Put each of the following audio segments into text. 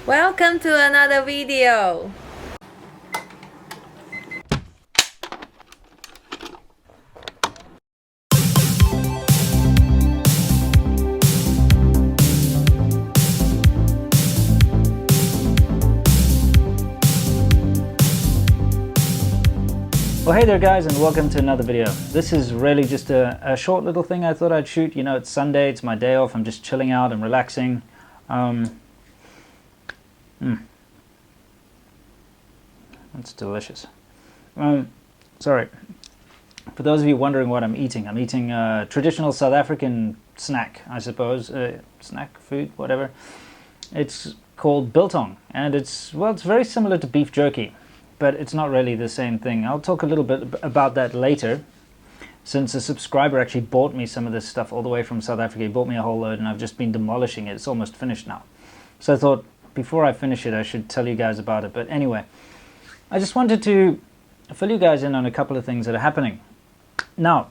Welcome to another video. Well, hey there guys, and welcome to another video. This is really just a short little thing I thought I'd shoot. You know, it's Sunday, it's my day off, I'm just chilling out and relaxing. That's delicious. Sorry. For those of you wondering what I'm eating a traditional South African snack, I suppose. Snack, food, whatever. It's called Biltong, and it's very similar to beef jerky, but it's not really the same thing. I'll talk a little bit about that later, since a subscriber actually bought me some of this stuff all the way from South Africa. He bought me a whole load, and I've just been demolishing it. It's almost finished now. So I thought, before I finish it, I should tell you guys about it. But anyway, I just wanted to fill you guys in on a couple of things that are happening. Now,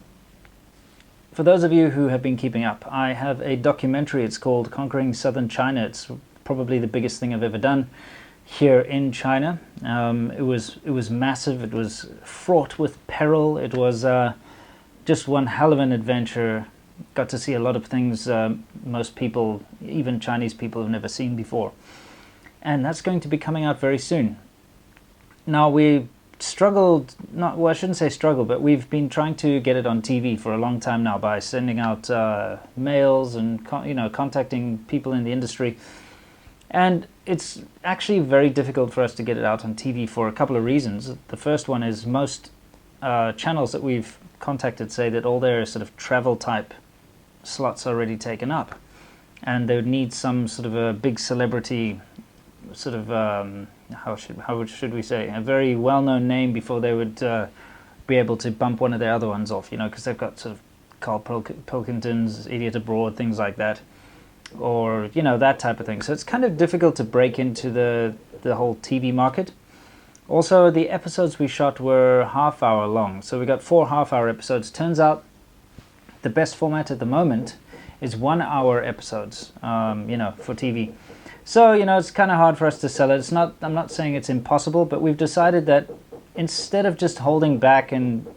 for those of you who have been keeping up, I have a documentary. It's called Conquering Southern China. It's probably the biggest thing I've ever done here in China. It was massive. It was fraught with peril. It was just one hell of an adventure. Got to see a lot of things most people, even Chinese people, have never seen before. And that's going to be coming out very soon. Now, we struggled, I shouldn't say struggle, but we've been trying to get it on TV for a long time now by sending out mails and contacting people in the industry. And it's actually very difficult for us to get it out on TV for a couple of reasons. The first one is most channels that we've contacted say that all their sort of travel type slots are already taken up, and they would need some sort of a big celebrity, sort of how should we say, a very well-known name before they would be able to bump one of their other ones off, because they've got sort of Carl Pilkington's Idiot Abroad, things like that, or that type of thing. So it's kind of difficult to break into the whole TV market. Also, the episodes we shot were half-hour long, so we got 4 half-hour episodes. Turns out the best format at the moment is 1-hour episodes, for TV. So, it's kind of hard for us to sell it. I'm not saying it's impossible, but we've decided that instead of just holding back and,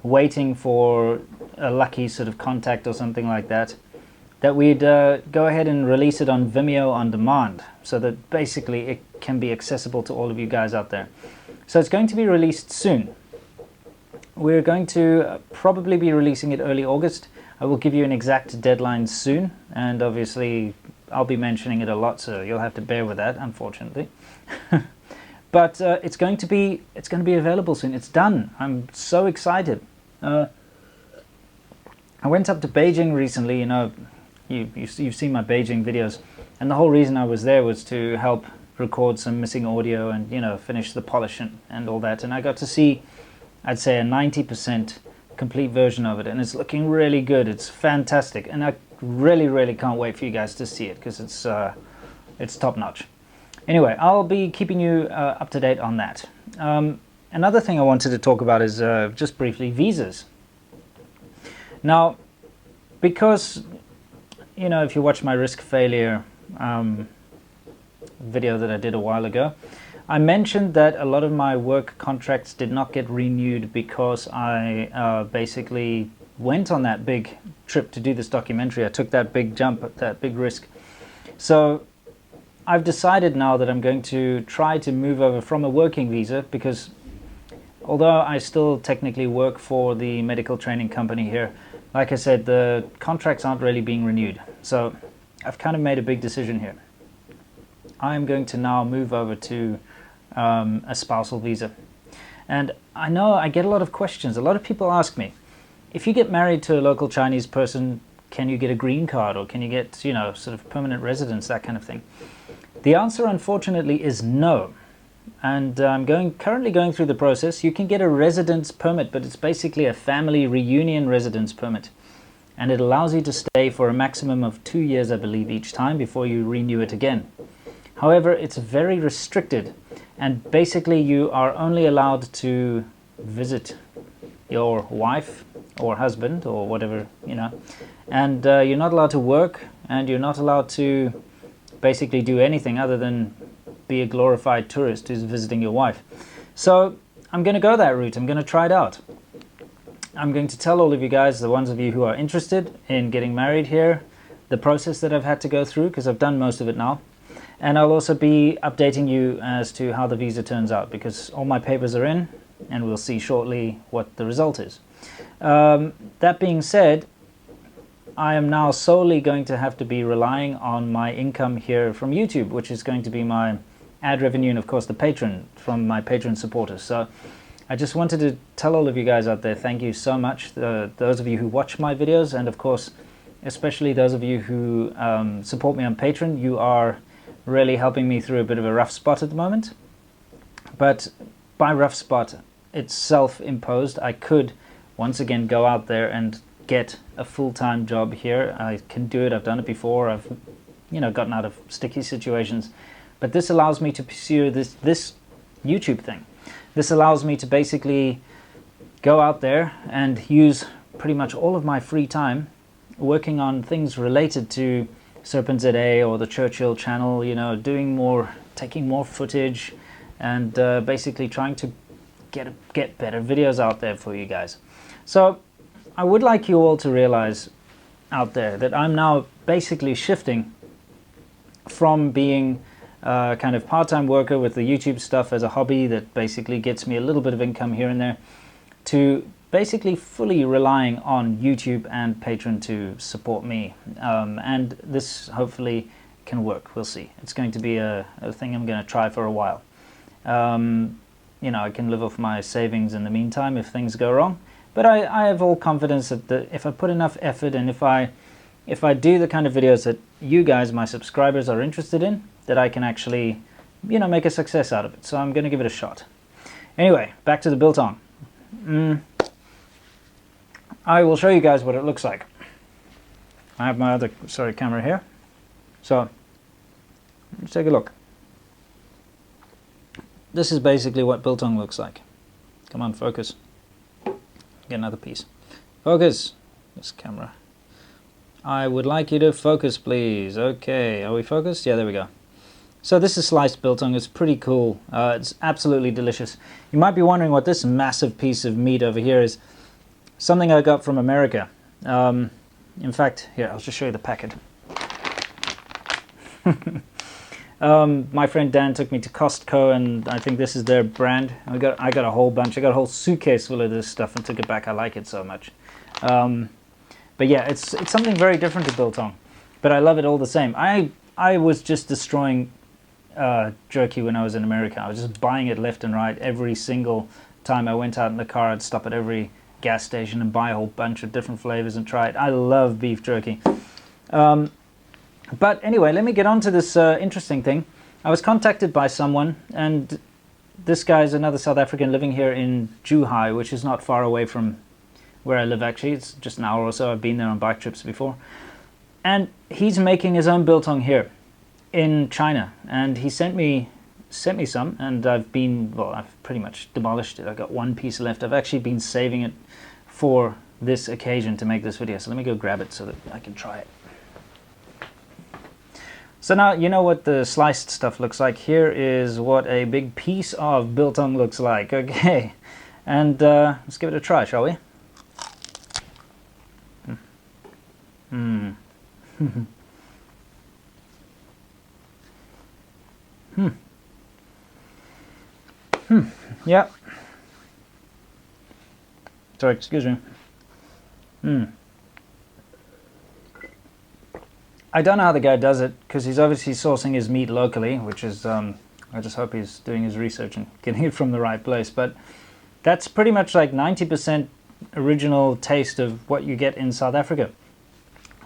waiting for a lucky sort of contact or something like that, that we'd go ahead and release it on Vimeo on demand, so that basically it can be accessible to all of you guys out there. So it's going to be released soon. We're going to probably be releasing it early August. I will give you an exact deadline soon, and obviously I'll be mentioning it a lot, so you'll have to bear with that, unfortunately. But it's going to be available soon. It's done. I'm so excited. I went up to Beijing recently. You've seen my Beijing videos, and the whole reason I was there was to help record some missing audio and finish the polish and all that. And I got to see, I'd say, a 90% complete version of it, and it's looking really good. It's fantastic, and I really can't wait for you guys to see it, because it's top notch. Anyway, I'll be keeping you up to date on that. Another thing I wanted to talk about is just briefly visas. Now, because if you watch my risk failure video that I did a while ago, I mentioned that a lot of my work contracts did not get renewed because I basically went on that big trip to do this documentary. I took that big jump, that big risk. So I've decided now that I'm going to try to move over from a working visa, because although I still technically work for the medical training company here, like I said, the contracts aren't really being renewed. So I've kind of made a big decision here. I'm going to now move over to a spousal visa. And I know I get a lot of questions. A lot of people ask me, if you get married to a local Chinese person, can you get a green card, or can you get, sort of permanent residence, that kind of thing? The answer, unfortunately, is no. And I'm currently going through the process. You can get a residence permit, but it's basically a family reunion residence permit. And it allows you to stay for a maximum of 2 years, I believe, each time before you renew it again. However, it's very restricted, and basically you are only allowed to visit your wife or husband or whatever, and you're not allowed to work, and you're not allowed to basically do anything other than be a glorified tourist who's visiting your wife. So I'm going to go that route. I'm going to try it out. I'm going to tell all of you guys, the ones of you who are interested in getting married here, the process that I've had to go through, because I've done most of it now. And I'll also be updating you as to how the visa turns out, because all my papers are in, and we'll see shortly what the result is. That being said, I am now solely going to have to be relying on my income here from YouTube, which is going to be my ad revenue and, of course, the Patreon from my Patreon supporters. So I just wanted to tell all of you guys out there, thank you so much. Those of you who watch my videos, and of course, especially those of you who support me on Patreon, you are really helping me through a bit of a rough spot at the moment. But by rough spot, it's self-imposed. I could once again go out there and get a full-time job here. I can do it. I've done it before. I've gotten out of sticky situations. But this allows me to pursue this YouTube thing. This allows me to basically go out there and use pretty much all of my free time working on things related to SerpentZA or the Churchill channel, doing more, taking more footage, and basically trying to get better videos out there for you guys. So I would like you all to realize out there that I'm now basically shifting from being kind of part-time worker with the YouTube stuff as a hobby that basically gets me a little bit of income here and there, to basically fully relying on YouTube and Patreon to support me. And this hopefully can work. We'll see. It's going to be a thing I'm going to try for a while. I can live off my savings in the meantime if things go wrong. But I have all confidence that if I put enough effort, and if I do the kind of videos that you guys, my subscribers, are interested in, that I can actually, make a success out of it. So I'm going to give it a shot. Anyway, back to the Biltong. I will show you guys what it looks like. I have my other camera here. So let's take a look. This is basically what Biltong looks like. Come on, focus. Get another piece. Focus. This camera. I would like you to focus, please. Okay, are we focused? Yeah, there we go. So this is sliced biltong. It's pretty cool. It's absolutely delicious. You might be wondering what this massive piece of meat over here is. Something I got from America. In fact, here, I'll just show you the packet. My friend Dan took me to Costco, and I think this is their brand. I got a whole bunch. I got a whole suitcase full of this stuff and took it back. I like it so much. But yeah, it's something very different to biltong, but I love it all the same. I was just destroying jerky when I was in America. I was just buying it left and right. Every single time I went out in the car, I'd stop at every gas station and buy a whole bunch of different flavors and try it. I love beef jerky. But anyway, let me get on to this interesting thing. I was contacted by someone, and this guy is another South African living here in Zhuhai, which is not far away from where I live actually. It's just an hour or so. I've been there on bike trips before. And he's making his own biltong here in China. And he sent me some, and I've pretty much demolished it. I've got one piece left. I've actually been saving it for this occasion to make this video. So let me go grab it so that I can try it. So now you know what the sliced stuff looks like. Here is what a big piece of biltong looks like. Okay, and let's give it a try, shall we? Yeah. Sorry, excuse me. I don't know how the guy does it, because he's obviously sourcing his meat locally, which is, I just hope he's doing his research and getting it from the right place. But that's pretty much like 90% original taste of what you get in South Africa.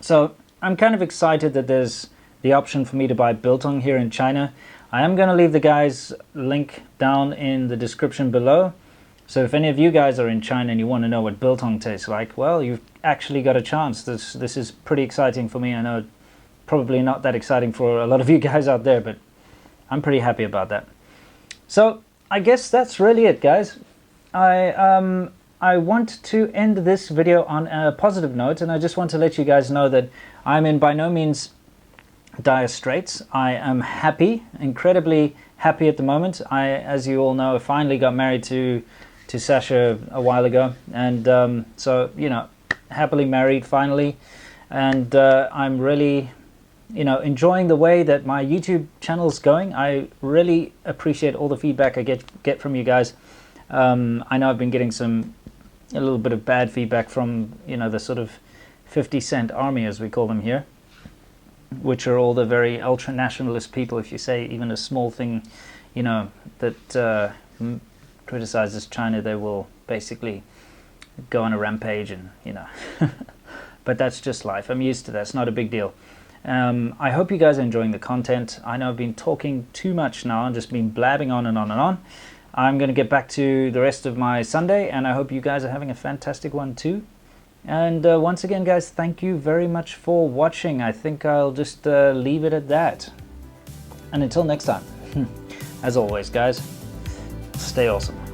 So I'm kind of excited that there's the option for me to buy biltong here in China. I am going to leave the guy's link down in the description below. So if any of you guys are in China and you want to know what biltong tastes like, well, you've actually got a chance. This is pretty exciting for me. I know probably not that exciting for a lot of you guys out there, but I'm pretty happy about that. So I guess that's really it, guys. I want to end this video on a positive note, and I just want to let you guys know that I'm in by no means dire straits. I am happy, incredibly happy at the moment. I, as you all know, finally got married to Sasha a while ago, and so, you know, happily married finally, and I'm really, you know, enjoying the way that my YouTube channel's going. I really appreciate all the feedback I get from you guys. I know I've been getting a little bit of bad feedback from, you know, the sort of 50-cent army, as we call them here, which are all the very ultra-nationalist people. If you say even a small thing, you know, that criticizes China, they will basically go on a rampage, and, you know, but that's just life. I'm used to that. It's not a big deal. I hope you guys are enjoying the content. I know I've been talking too much now and just been blabbing on and on and on. I'm going to get back to the rest of my Sunday, and I hope you guys are having a fantastic one too. And once again, guys, thank you very much for watching. I think I'll just leave it at that. And until next time, as always, guys, stay awesome.